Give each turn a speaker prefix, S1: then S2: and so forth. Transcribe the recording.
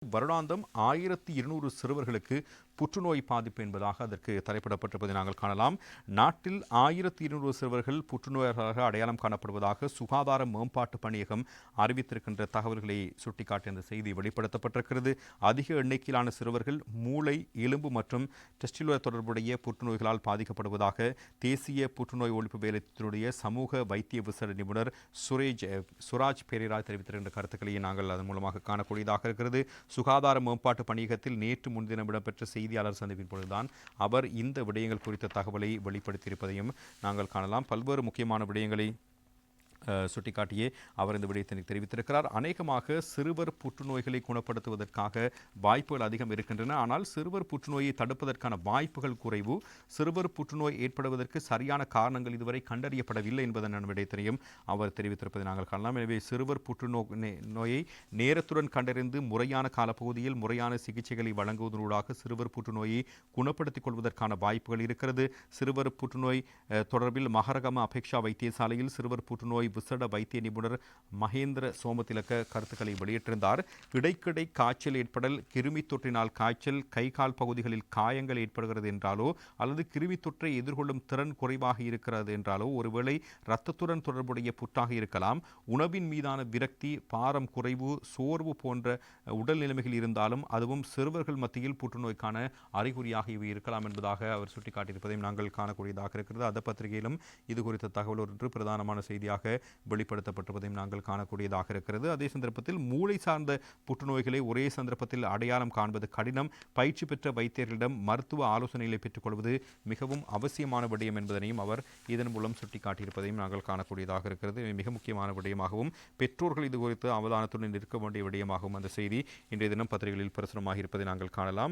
S1: வருடாந்தம் 1200 சிறுவர்களுக்கு புற்றுநோய் பாதிப்பு என்பதாக அதற்கு தலைப்பிடப்பட்டிருப்பதை நாங்கள் காணலாம். நாட்டில் 1200 சிறுவர்கள் புற்றுநோயாக அடையாளம் காணப்படுவதாக சுகாதார மேம்பாட்டு பணியகம் அறிவித்திருக்கின்ற தகவல்களை சுட்டிக்காட்டி அந்த செய்தி வெளிப்படுத்தப்பட்டிருக்கிறது. அதிக எண்ணிக்கையிலான சிறுவர்கள் மூளை, எலும்பு மற்றும் டெஸ்டிலுலர் தொடர்புடைய புற்றுநோய்களால் பாதிக்கப்படுவதாக தேசிய புற்றுநோய் ஒழிப்பு வேலைத்தினுடைய சமூக வைத்திய விசேட நிபுணர் சுராஜ் பெரேரா தெரிவித்திருக்கின்ற கருத்துக்களையும் நாங்கள் அதன் மூலமாக காணக்கூடியதாக இருக்கிறது. சுகாதார மேம்பாட்டு பணியகத்தில் நேற்று முன்தினம் இடம்பெற்ற செய்தியாளர் சந்திப்பின் பொழுதுதான் அவர் இந்த விடயங்கள் குறித்த தகவலை வெளிப்படுத்தியிருப்பதையும் நாங்கள் காணலாம். பல்வேறு முக்கியமான விடயங்களை சுட்டிக்காட்டியே அவர் இந்த விடயத்தை தெரிவித்திருக்கிறார். அநேகமாக சிறுவர் புற்றுநோய்களை குணப்படுத்துவதற்காக வாய்ப்புகள் அதிகம் இருக்கின்றன. ஆனால் சிறுவர் புற்றுநோயை தடுப்பதற்கான வாய்ப்புகள் குறைவு. சிறுவர் புற்றுநோய் ஏற்படுவதற்கு சரியான காரணங்கள் இதுவரை கண்டறியப்படவில்லை என்பதன் விடயத்தையும் அவர் தெரிவித்திருப்பதை நாங்கள் காணலாம். எனவே சிறுவர் புற்றுநோயை நேரத்துடன் கண்டறிந்து முறையான காலப்பகுதியில் முறையான சிகிச்சைகளை வழங்குவதனூடாக சிறுவர் புற்றுநோயை குணப்படுத்திக் கொள்வதற்கான வாய்ப்புகள் இருக்கிறது. சிறுவர் புற்றுநோய் தொடர்பில் மகரகம அபேக்ஷா வைத்தியசாலையில் சிறுவர் புற்றுநோய் விசேட வைத்திய நிபுணர் மகேந்திர சோமதிலக்க கருத்துக்களை வெளியிட்டிருந்தார். இடைக்கிடை காய்ச்சல் ஏற்படல், கிருமி தொற்றினால் காய்ச்சல், கை கால் பகுதிகளில் காயங்கள் ஏற்படுகிறது என்றாலோ அல்லது கிருமி தொற்றை எதிர்கொள்ளும் திறன் குறைவாக இருக்கிறது என்றாலோ ஒருவேளை இரத்தத்துடன் தொடர்புடைய புற்றாக இருக்கலாம். உணவின் மீதான விரக்தி, பாரம் குறைவு, சோர்வு போன்ற உடல் நிலைமைகள் இருந்தாலும் அதுவும் சிறுவர்கள் மத்தியில் புற்றுநோய்க்கான அறிகுறியாக இவை இருக்கலாம் என்பதாக அவர் சுட்டிக்காட்டியிருப்பதையும் நாங்கள் காணக்கூடியதாக இருக்கிறது. அந்த பத்திரிகையிலும் இது குறித்த தகவல் ஒன்று பிரதானமான செய்தியாக வெளிப்படுத்தப்பட்டிருப்பதையும் நாங்கள் காணக்கூடியதாக இருக்கிறது. அதே சந்தர்ப்பத்தில் மூளை சார்ந்த புற்றுநோய்களை ஒரே சந்தர்ப்பத்தில் அடையாளம் காண்பது கடினம். பயிற்சி பெற்ற வைத்தியர்களிடம் மருத்துவ ஆலோசனைகளை பெற்றுக்கொள்வது மிகவும் அவசியமான விடயம் என்பதனையும் அவர் இதன் மூலம் சுட்டிக்காட்டியிருப்பதையும் நாங்கள் காணக்கூடியதாக இருக்கிறது. மிக முக்கியமான விடயமாகவும் பெற்றோர்கள் இது குறித்து அவதானத்துடன் இருக்க வேண்டிய விடயமாகவும் அந்த செய்தி இன்றைய தினம் பத்திரிகைகளில் பிரசுரமாக இருப்பதை நாங்கள் காணலாம்.